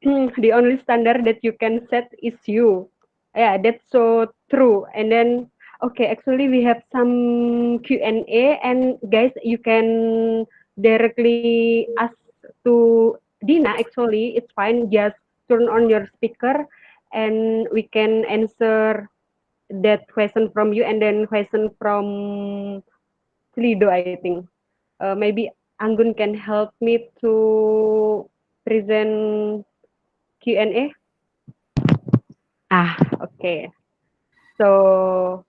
the only standard that you can set is you. Yeah, that's so true. And then, okay, actually we have some Q&A, and guys, you can directly ask to Dina. Actually, it's fine. Just turn on your speaker, and we can answer that question from you, and then question from Slido, I think. Maybe Anggun can help me to present Q&A. Okay. So,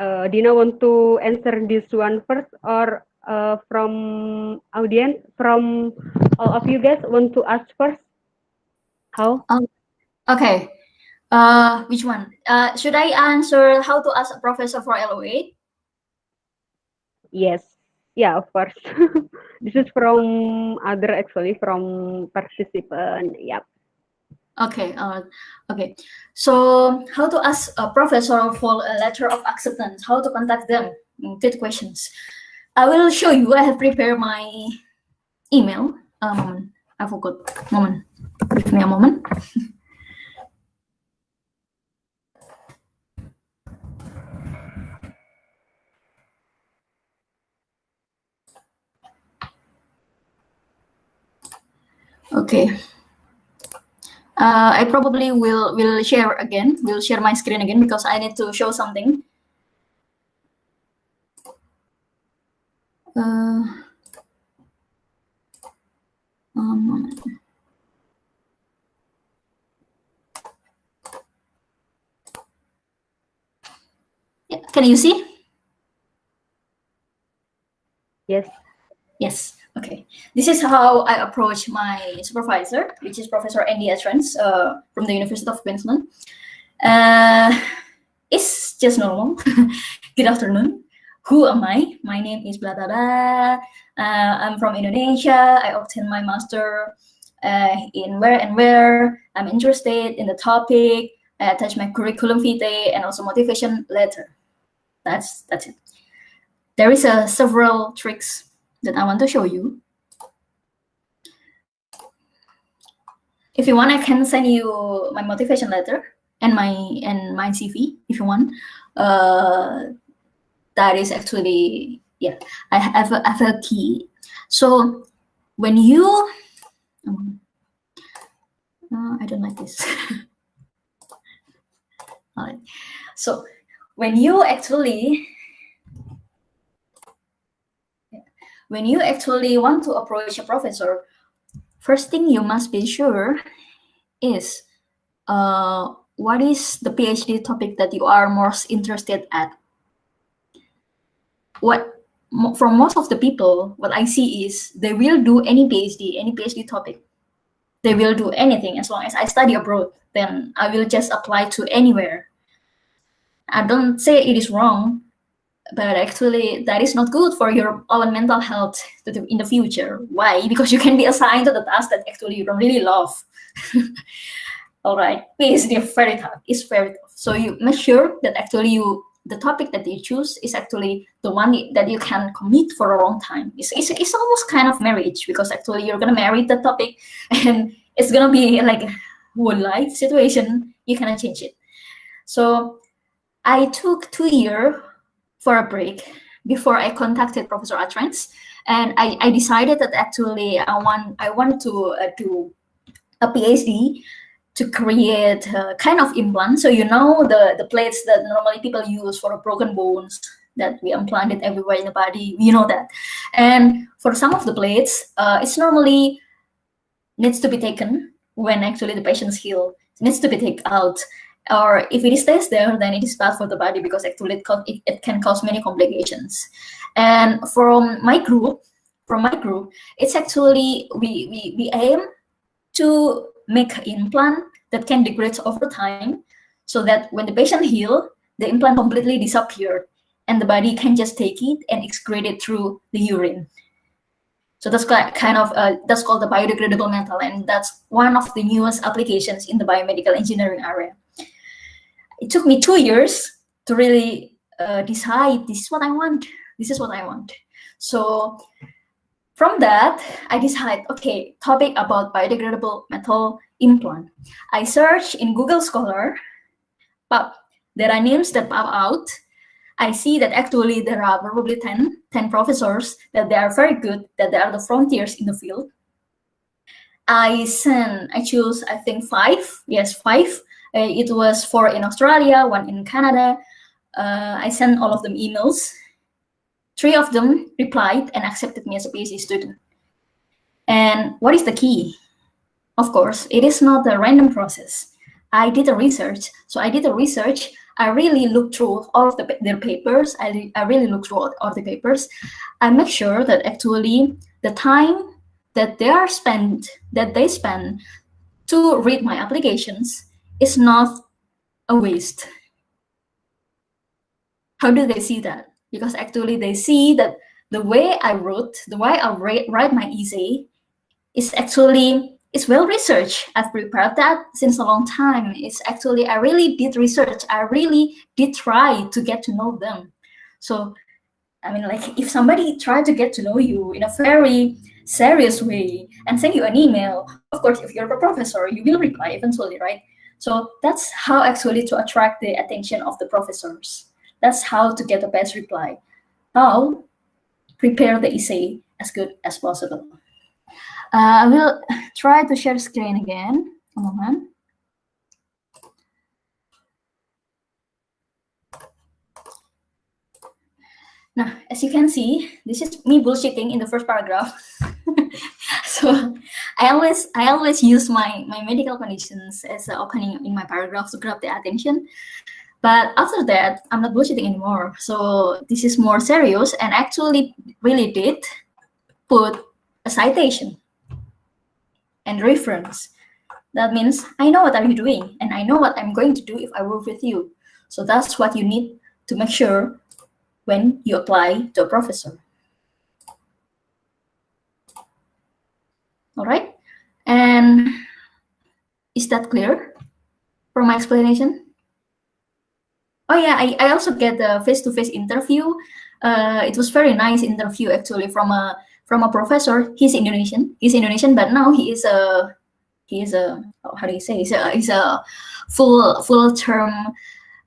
Dina want to answer this one first, or from audience, from all of you guys want to ask first? How? Okay. Which one? Should I answer how to ask a professor for LOA? Yes. Yeah, of course. This is from other, actually, from participant. Yep. Okay. Okay. So, how to ask a professor for a letter of acceptance? How to contact them? Good questions. I will show you. I have prepared my email. Moment. I forgot. Moment. Give me a moment. Okay. I probably will share again. Will share my screen again because I need to show something. Yeah, can you see? Yes. Yes. Okay. This is how I approach my supervisor, which is Professor Andy Atrans from the University of Queensland. It's just normal. Good afternoon. Who am I? My name is blah blah blah. I'm from Indonesia. I obtained my master in where and where. I'm interested in the topic. I attach my curriculum vitae and also motivation letter. That's it. There is several tricks that I want to show you. If you want, I can send you my motivation letter and my CV if you want. That is actually, yeah, I have a key. So when you, I don't like this. All right. So when you actually want to approach a professor, first thing you must be sure is what is the PhD topic that you are most interested at. For most of the people, what I see is they will do any PhD topic. They will do anything as long as I study abroad. Then I will just apply to anywhere. I don't say it is wrong, but actually that is not good for your own mental health in the future. Why? Because you can be assigned to the task that actually you don't really love. All right, PhD is very tough. It's very tough. So you make sure that actually the topic that you choose is actually the one that you can commit for a long time. It's almost kind of marriage, because actually you're gonna marry the topic, and it's gonna be like a whole life situation. You cannot change it. So I took 2 years for a break before I contacted Professor Atrans, and I decided that actually I want to do a PhD to create a kind of implant. So you know the plates that normally people use for broken bones that we implanted everywhere in the body, you know that. And for some of the plates, it's normally needs to be taken when actually the patient's healed. It needs to be taken out. Or if it stays there, then it is bad for the body, because actually it can cause many complications. And from my group, it's actually we aim to make an implant that can degrade over time, so that when the patient heal, the implant completely disappeared, and the body can just take it and excrete it through the urine. So that's kind of that's called the biodegradable metal, and that's one of the newest applications in the biomedical engineering area. It took me 2 years to really decide this is what I want. This is what I want. So From that, I decide, okay, topic about biodegradable metal implant. I search in Google Scholar, but there are names that pop out. I see that actually there are probably 10 professors, that they are very good, that they are the frontiers in the field. I choose, I think 5. Yes, 5. It was 4 in Australia, 1 in Canada. I sent all of them emails. 3 of them replied and accepted me as a PhD student. And what is the key? Of course, it is not a random process. I did a research. So I did a research. I really looked through all of their papers. I really looked through all the papers. I make sure that actually the time that they spend to read my applications is not a waste. How do they see that? Because actually they see that the way I write my essay is actually, it's well researched. I've prepared that since a long time. It's actually, I really did research. I really did try to get to know them. So, I mean, like, if somebody tried to get to know you in a very serious way and send you an email, of course, if you're a professor, you will reply eventually, right? So that's how actually to attract the attention of the professors. That's how to get the best reply. How prepare the essay as good as possible. I will try to share screen again. A moment. Now, as you can see, this is me bullshitting in the first paragraph. So I always use my medical conditions as an opening in my paragraph to grab the attention. But after that, I'm not bullshitting anymore. So this is more serious, and actually really did put a citation and reference. That means I know what are you doing, and I know what I'm going to do if I work with you. So that's what you need to make sure when you apply to a professor. All right, and is that clear from my explanation? Oh yeah, I also get the face-to-face interview. It was very nice interview actually from a professor. He's Indonesian, but now he is a how do you say? He's a full term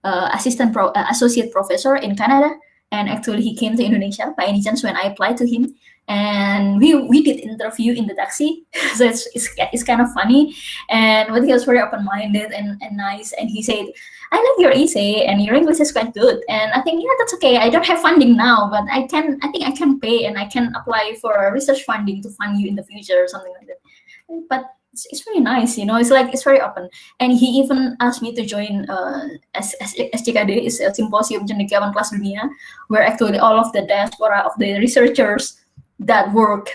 associate professor in Canada, and actually he came to Indonesia by any chance when I applied to him, and we did interview in the taxi. So it's kind of funny, but he was very open minded and nice, and he said, I like your essay and your English is quite good, and I think, yeah, that's okay. I don't have funding now, but I think I can pay, and I can apply for a research funding to fund you in the future or something like that. But it's very nice, you know. It's like, it's very open, and he even asked me to join SCKD, is a symposium cendekiawan kelas dunia, where actually all of the diaspora of the researchers that work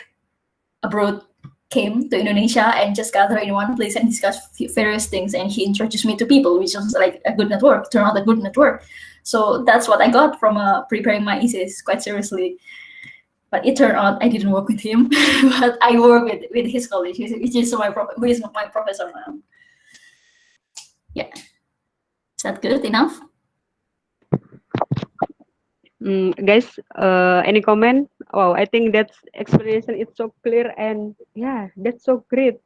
abroad came to Indonesia and just gather in one place and discuss various things. And he introduced me to people, which was like a good network. Turned out a good network. So that's what I got from preparing my essays quite seriously. But it turned out I didn't work with him, but I work with his college, which is who is my professor now. Yeah, is that good enough? Guys, any comment? Wow, I think that's explanation is so clear, and yeah, that's so great.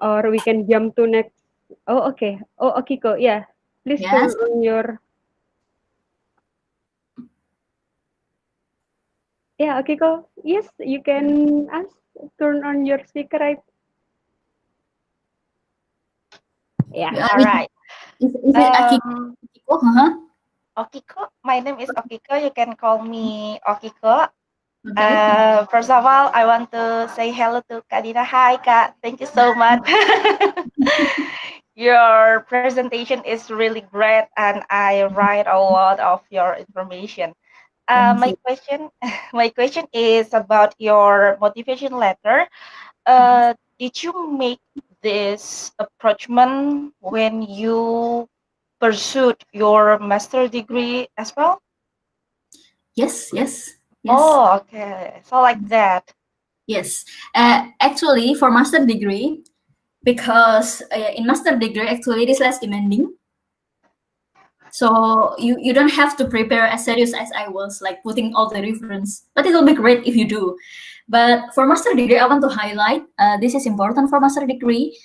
Or we can jump to next. Oh, okay. Oh, Akiko, yeah. Please turn Yes. on your. Yeah, Akiko. Yes, you can ask. Turn on your speaker, right? Yeah. Yeah, All right. is it Akiko? Okiko, my name is Okiko. You can call me Okiko. Okay. First of all, I want to say hello to Kadina. Hi, Kak. Thank you so much. Your presentation is really great, and I write a lot of your information. Thank My you. my question is about your motivation letter. Did you make this approachment when you pursued your master degree as well? Yes. Oh, okay. So like that. Yes. Actually, for master degree, because in master degree, actually it is less demanding. So you don't have to prepare as serious as I was, like putting all the reference. But it will be great if you do. But for master degree, I want to highlight this is important for master degree.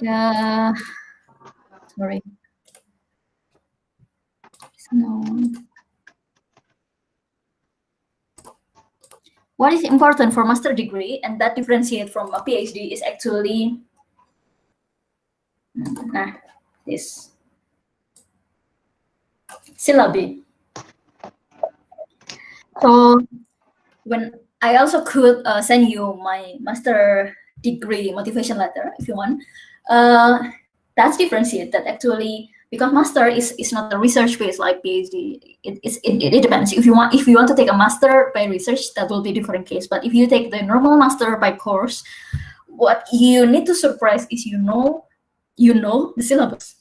Sorry. No. What is important for master degree and that differentiate from a PhD is actually this syllabi. So when I also could send you my master degree motivation letter if you want. That's differentiate that actually because master is not a research based like PhD. It depends. If you want to take a master by research, that will be different case. But if you take the normal master by course, what you need to surprise is you know the syllabus.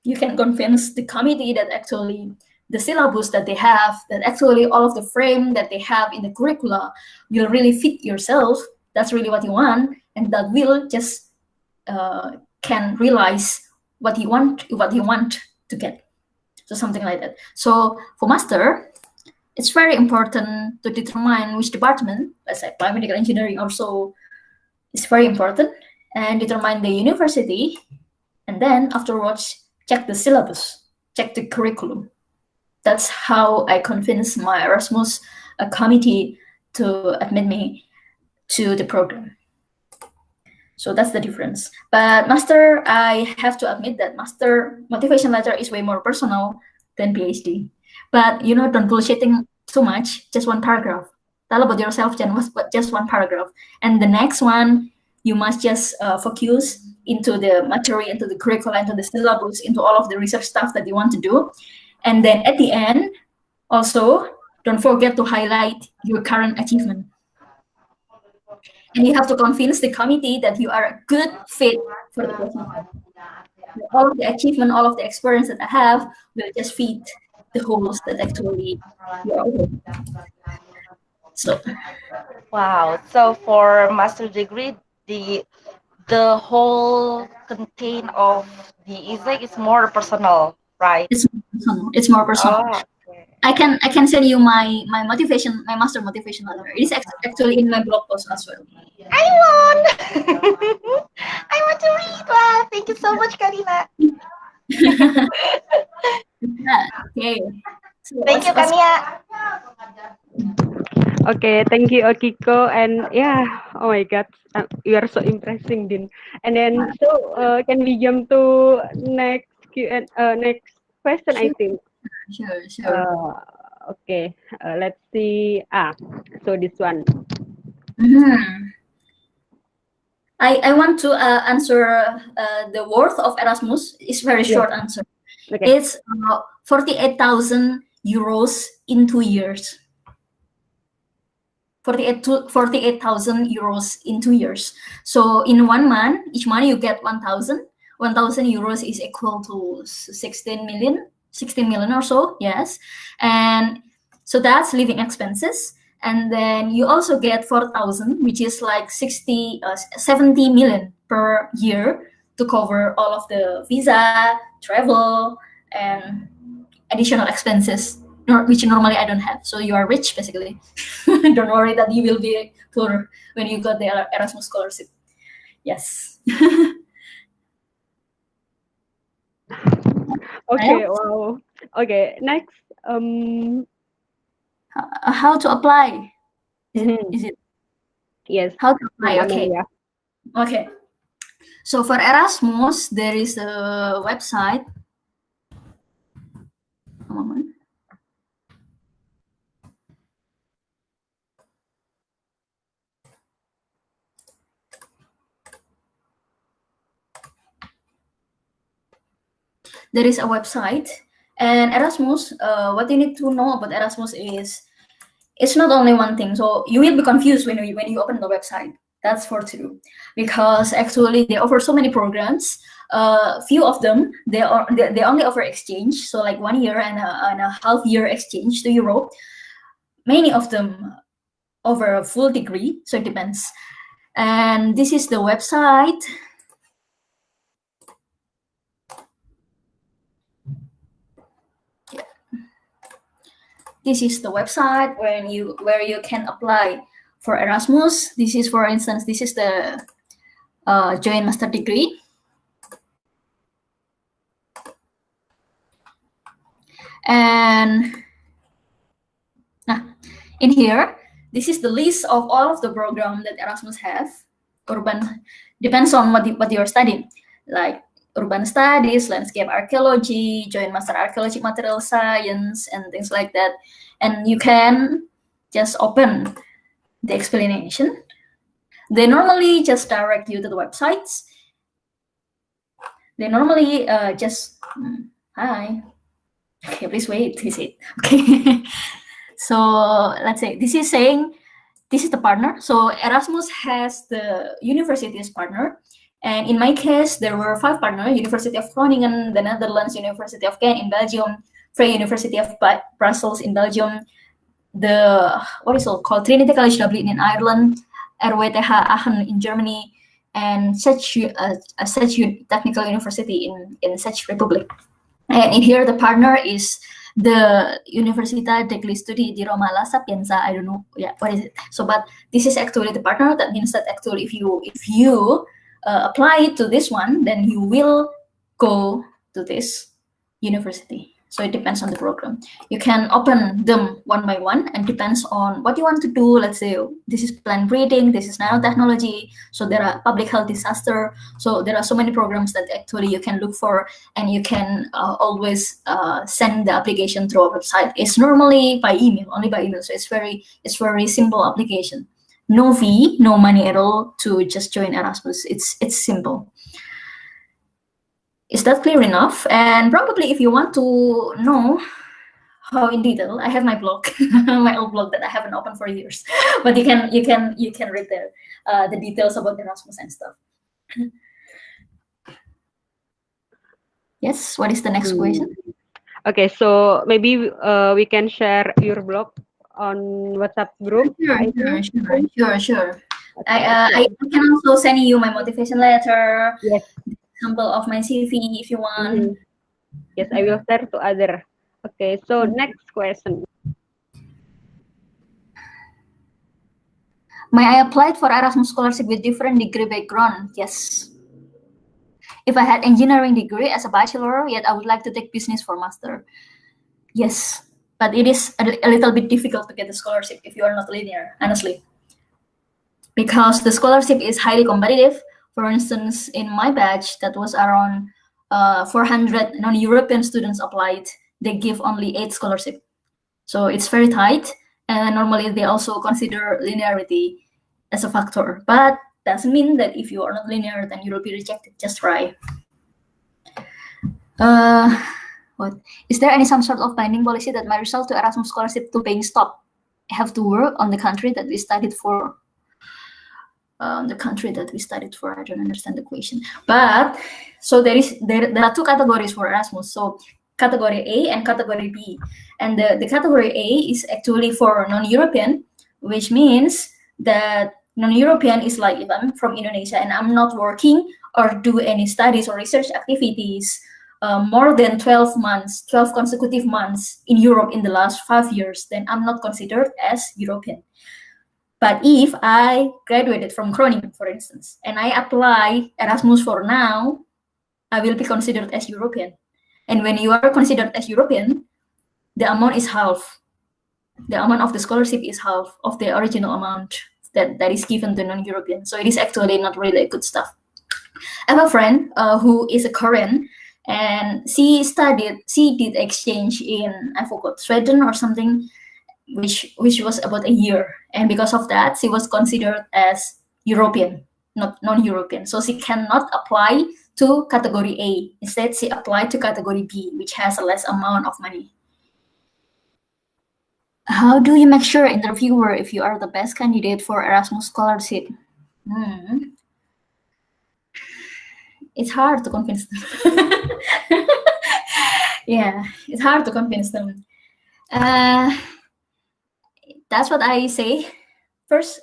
You can convince the committee that actually the syllabus that they have, that actually all of the frame that they have in the curricula will really fit yourself. That's really what you want, and that will just can realize what you want to get. So something like that. So for master, it's very important to determine which department, let's say biomedical engineering also is very important, and determine the university, and then afterwards check the syllabus, check the curriculum. That's how I convinced my Erasmus committee to admit me to the program. So that's the difference. But master, I have to admit that master motivation letter is way more personal than PhD. But don't bullshitting too much. Just one paragraph. Tell about yourself, just one paragraph. And the next one, you must just focus into the material, into the curriculum, into the syllabus, into all of the research stuff that you want to do. And then at the end, also, don't forget to highlight your current achievement. And you have to convince the committee that you are a good fit for the position. All of the achievement, all of the experience that I have will just fit the holes that actually you are in. So Wow. So for master degree, the whole content of the essay is more personal, right? it's more personal. It's more personal. Oh, okay. I can send you my motivation, my master motivation letter. It is actually in my blog post as well. I want. I want to read. Wow, thank you so much, Karina. Okay. So Thank you, Kania. Okay, thank you, Okiko. And yeah, oh my God, you are so impressing, Din. And then, so can we jump to next next question? I think. Sure. Okay, let's see. So this one. I want to answer the worth of Erasmus. It's very short answer. Okay. It's 48,000 euros in 2 years. 48,000 euros in 2 years. So in 1 month, each month you get 1,000. 1,000 euros is equal to 16 million or so. Yes, and so that's living expenses. And then you also get 4,000, which is like 70 million per year to cover all of the visa, travel, and additional expenses, which normally I don't have. So you are rich, basically. Don't worry that you will be poor when you got the Erasmus scholarship. Yes. Okay. Wow. Okay. Next. How to apply? Is it? Yes. How to apply? Okay. Yeah. Okay. So for Erasmus, there is a website. A moment. There is a website, and Erasmus. What you need to know about Erasmus is it's not only one thing. So you will be confused when you open the website. That's for true, because actually they offer so many programs. Few of them they only offer exchange, so like 1 year and a half year exchange to Europe. Many of them offer a full degree, so it depends. And this is the website. this is the website where you can apply for Erasmus. This is, for instance, this is the joint master degree. And in here, this is the list of all of the program that Erasmus have. Urban depends on what you're studying, like urban studies, landscape archaeology, joint master archaeology, material science, and things like that. And you can just open the explanation. They normally just direct you to the websites. They normally just hi. Okay, please wait. He said, okay. So let's say this is saying this is the partner. So Erasmus has the university as partner. And in my case, there were 5 partners: University of Groningen, the Netherlands, University of Ghent in Belgium, Free University of Brussels in Belgium, the, what is it called, Trinity College Dublin in Ireland, RWTH Aachen in Germany, and such Technical University in Czech Republic. And in here, the partner is the Università degli Studi di Roma La Sapienza. I don't know, yeah, what is it? So, but this is actually the partner. That means that actually, if you apply to this one, then you will go to this university. So it depends on the program. You can open them one by one, and depends on what you want to do. Let's say this is plant breeding, this is nanotechnology. So there are public health disaster. So there are so many programs that actually you can look for, and you can always send the application through our website. It's normally by email, only by email. So it's very simple application. No fee, no money at all to just join Erasmus. It's simple. Is that clear enough? And probably if you want to know how in detail, I have my blog, my old blog that I haven't opened for years, but you can read there the details about Erasmus and stuff. Yes. What is the next question? Okay, so maybe we can share your blog on WhatsApp group. Sure. I can also send you my motivation letter. Yes. Example of my CV if you want. Yes, I will share to other. Okay, so next question. May I apply for Erasmus scholarship with different degree background? Yes. If I had engineering degree as a bachelor, yet I would like to take business for master. Yes, but it is a little bit difficult to get the scholarship if you are not linear, honestly. Because the scholarship is highly competitive. For instance, in my batch, that was around 400 non-European students applied. They give only 8 scholarships. So it's very tight. And normally they also consider linearity as a factor. But doesn't mean that if you are not linear, then you will be rejected. Just try. What? Is there some sort of binding policy that my result to Erasmus scholarship to paying stop? I have to work on the country that we studied for. I don't understand the question. But so there are 2 categories for Erasmus. So category A and category B. And the category A is actually for non-European, which means that non-European is like if I'm from Indonesia and I'm not working or do any studies or research activities more than 12 consecutive months in Europe in the last 5 years, then I'm not considered as European. But if I graduated from Groningen, for instance, and I apply Erasmus for now, I will be considered as European. And when you are considered as European, the amount is half. The amount of the scholarship is half of the original amount that is given to non-European. So it is actually not really good stuff. I have a friend who is a Korean, and she did exchange in, I forgot, Sweden or something, which was about a year, and because of that she was considered as European, not non-European. So she cannot apply to category A. Instead, she applied to category B, which has a less amount of money. How do you make sure interviewer if you are the best candidate for Erasmus scholarship? It's hard to convince them. Yeah, it's hard to convince them. That's what I say. First,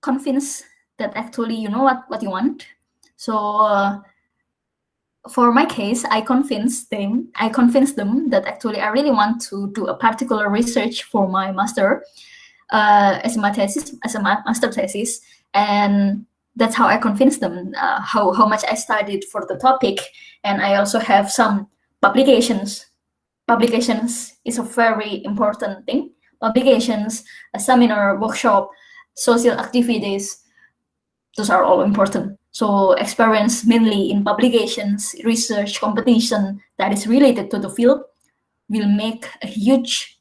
convince that actually you know what you want. So for my case, I convinced them that actually I really want to do a particular research for my master, as my thesis, as a master thesis, and that's how I convinced them how much I studied for the topic, and I also have some publications. Publications is a very important thing. Publications, a seminar, workshop, social activities, those are all important. So experience mainly in publications, research, competition that is related to the field will make a huge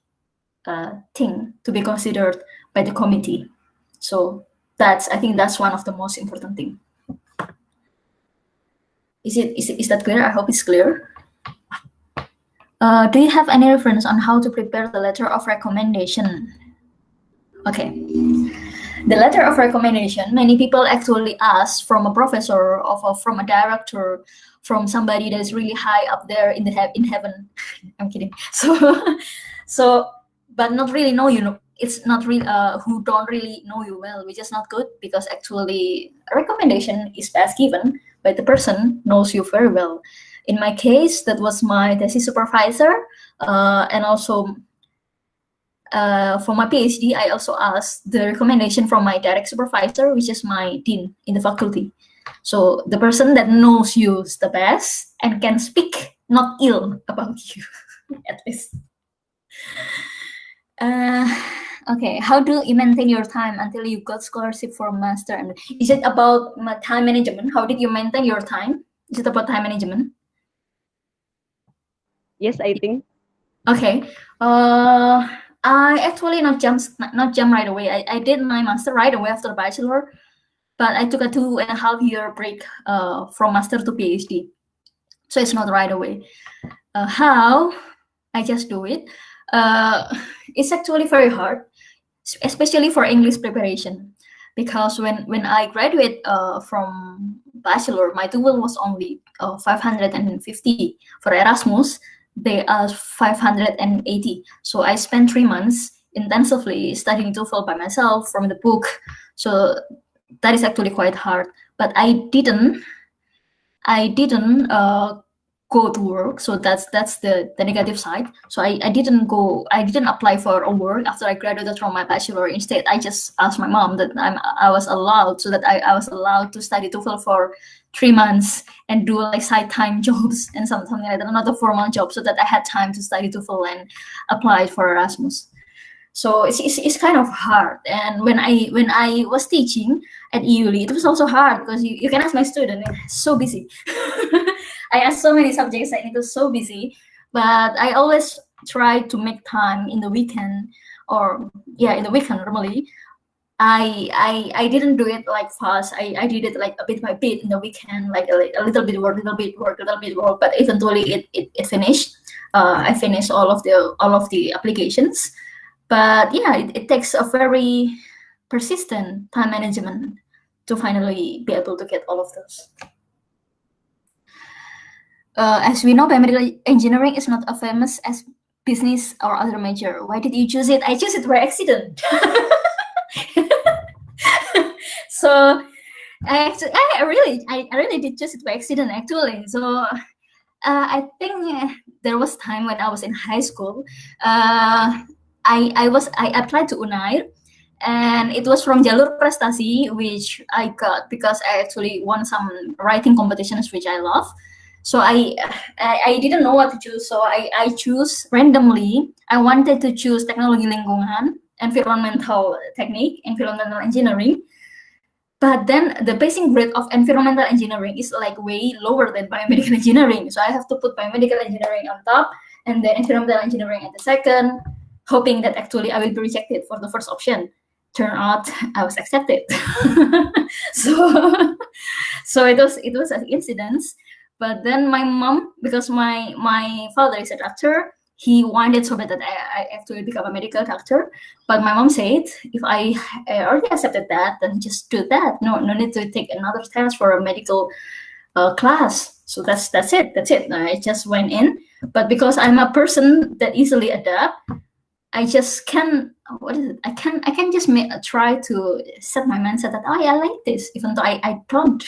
thing to be considered by the committee. So I think that's one of the most important thing. Is that clear? I hope it's clear. Do you have any reference on how to prepare the letter of recommendation? Okay. The letter of recommendation, many people actually ask from a professor, from a director, from somebody that is really high up there in heaven. I'm kidding. So, but not really know you. It's not really who don't really know you well, which is not good, because actually a recommendation is best given by the person knows you very well. In my case, that was my thesis supervisor, and also for my PhD, I also asked the recommendation from my direct supervisor, which is my dean in the faculty. So the person that knows you the best and can speak not ill about you, at least. Okay, how do you maintain your time until you got scholarship for master? And is it about time management? How did you maintain your time? Is it about time management? Yes, I think. Okay. I actually not jump right away. I did my master right away after bachelor, but I took a 2.5 year break from master to PhD. So it's not right away. How? I just do it. It's actually very hard, especially for English preparation, because when I graduate from bachelor, my TOEFL was only 550. For Erasmus, they are 580. So I spent 3 months intensively studying TOEFL by myself from the book. So that is actually quite hard. But I didn't go to work. So that's the negative side. So I didn't apply for a work after I graduated from my bachelor. Instead, I just asked my mom that I was allowed to study TOEFL for 3 months and do like side time jobs and something like that, not a formal job, so that I had time to study TOEFL and apply for Erasmus. So it's kind of hard. And when I was teaching at EULI, it was also hard, because you can ask my student, it's so busy. I asked so many subjects and it was so busy, but I always try to make time in the weekend, or in the weekend normally. I didn't do it like fast. I did it like a bit by bit in the weekend, like a little bit work, but eventually it finished. I finished all of the applications. But yeah, it takes a very persistent time management to finally be able to get all of those. As we know, biomedical engineering is not as famous as business or other major. Why did you choose it? I chose it by accident. So I really did choose it by accident, actually. So I think there was time when I was in high school. I applied to UNAIR, and it was from Jalur Prestasi, which I got because I actually won some writing competitions, which I love. So I didn't know what to choose, so I choose randomly. I wanted to choose teknologi lingkungan, environmental technique, environmental engineering. But then the passing grade of environmental engineering is like way lower than biomedical engineering. So I have to put biomedical engineering on top and then environmental engineering at the second, hoping that actually I will be rejected for the first option. Turn out I was accepted. So it was an incident. But then my mom, because my father is a doctor, he wanted so bad that I actually become a medical doctor. But my mom said, if I already accepted that, then just do that. No need to take another test for a medical class. So that's it. I just went in. But because I'm a person that easily adapt, I just can, what is it? I can just try to set my mindset that, oh, yeah, I like this, even though I don't.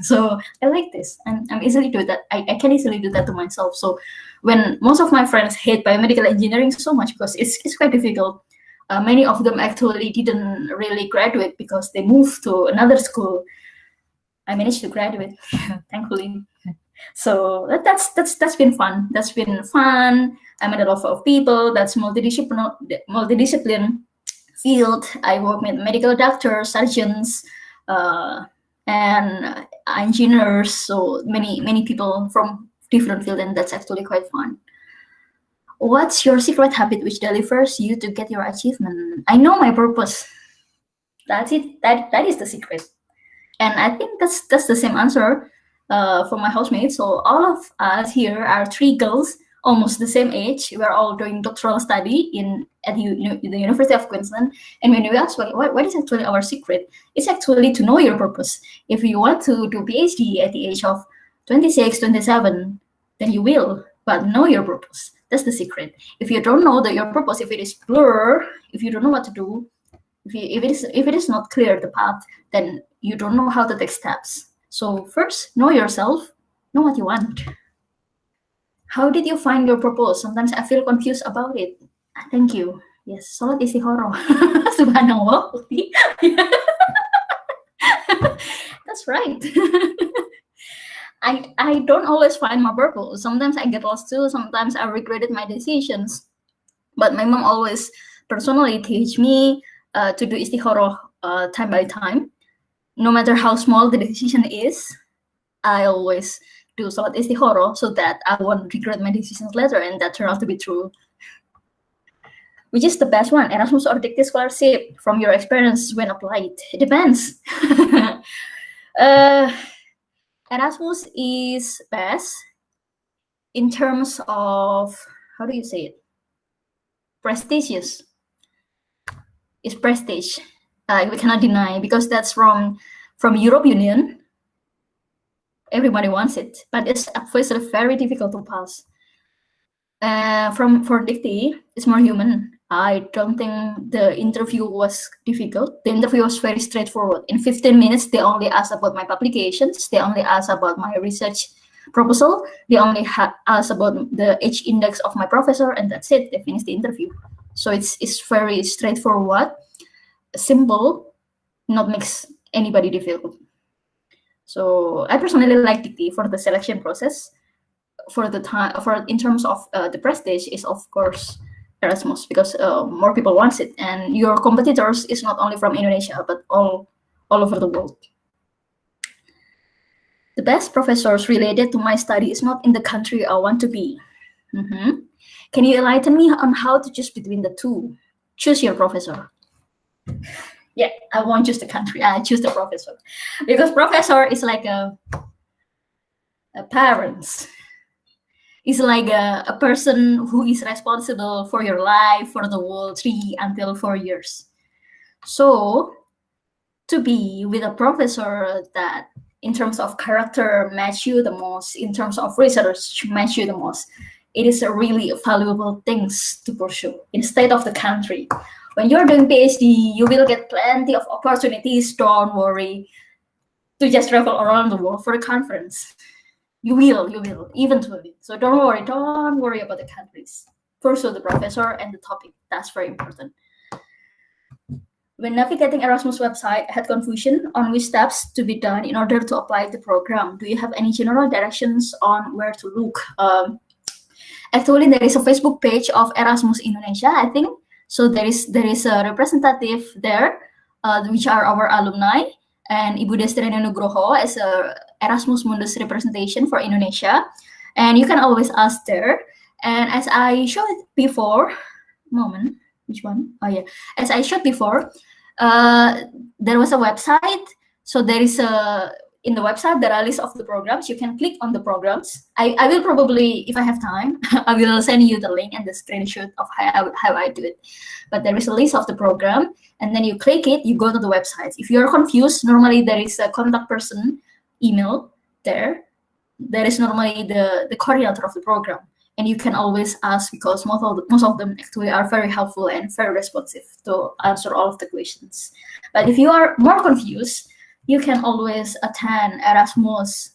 So I like this. I'm easily do that. I can easily do that to myself. So when most of my friends hate biomedical engineering so much because it's quite difficult, many of them actually didn't really graduate because they moved to another school. I managed to graduate, thankfully. So that's been fun. That's been fun. I met a lot of people. That's multidiscipline field. I work with medical doctors, surgeons, and engineers. So many people from different fields, and that's actually quite fun. What's your secret habit which delivers you to get your achievement? I know my purpose. That's it. That is the secret. And I think that's the same answer for my housemates. So all of us here are 3 girls, almost the same age. We're all doing doctoral study at the University of Queensland. And when we ask what is actually our secret, it's actually to know your purpose. If you want to do PhD at the age of 26, 27, then you will. But know your purpose. That's the secret. If you don't know your purpose, if it is blur, if you don't know what to do, if it is not clear the path, then you don't know how to take steps. So first, know yourself, know what you want. How did you find your purpose? Sometimes I feel confused about it. Thank you. Yes, salat istikhara. Subhanallah. That's right. I don't always find my purpose. Sometimes I get lost too. Sometimes I regretted my decisions. But my mom always personally teach me to do istikhara time by time. No matter how small the decision is, I always do salat istikhara so that I won't regret my decisions later, and that turned out to be true. Which is the best one, Erasmus or Dikti scholarship? From your experience when applied, it depends. Erasmus is best in terms of, how do you say it? Prestigious. It's prestige. We cannot deny, because that's from Europe Union. Everybody wants it, but it's obviously very difficult to pass. For Dikti, it's more human. I don't think the interview was difficult. The interview was very straightforward. In 15 minutes, they only asked about my publications. They only asked about my research proposal. They only asked about the age index of my professor, and that's it. They finished the interview. So it's very straightforward, simple, not makes anybody difficult. So I personally like Dikti for the selection process. For the time, in terms of the prestige, is of course Erasmus, because more people want it, and your competitors is not only from Indonesia but all over the world. The best professors related to my study is not in the country I want to be. Can you enlighten me on how to choose between the two? Choose your professor. Yeah, I won't choose the country. I choose the professor, because professor is like a parents. It's like a person who is responsible for your life, for the whole 3 until 4 years. So to be with a professor that in terms of character match you the most, in terms of research match you the most, it is a really valuable things to pursue instead of the country. When you're doing PhD, you will get plenty of opportunities. Don't worry to just travel around the world for a conference. You will eventually. So don't worry about the countries. Pursue the professor and the topic. That's very important. When navigating Erasmus website, I had confusion on which steps to be done in order to apply the program. Do you have any general directions on where to look? Actually, there is a Facebook page of Erasmus Indonesia, I think. So there is a representative there, which are our alumni, and Ibu Destrina Nugroho as a Erasmus Mundus representation for Indonesia, and you can always ask there. And as I showed before, which one? Oh yeah, as I showed before, there was a website. So there is in the website there are a list of the programs. You can click on the programs. I will probably, if I have time, I will send you the link and the screenshot of how I do it. But there is a list of the program, and then you click it, you go to the website. If you're confused, normally there is a contact person email there. There is normally the coordinator of the program. and you can always ask, because most of them actually are very helpful and very responsive to answer all of the questions. But if you are more confused, you can always attend Erasmus.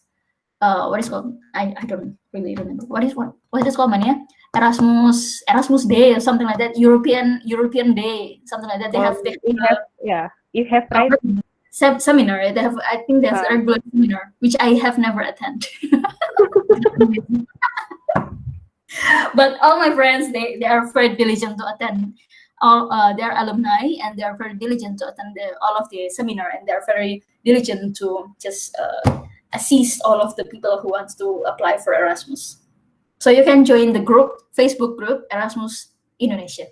What is called? I don't really remember. What is called, Mania? Erasmus Day or something like that. European Day, something like that. They have you have right. Seminar. They have, I think, there's a regular seminar which I have never attended. But all my friends, they are very diligent to attend all their alumni, and they are very diligent to attend all of the seminar, and they are very diligent to just assist all of the people who wants to apply for Erasmus. So you can join the group, Facebook group, Erasmus Indonesia.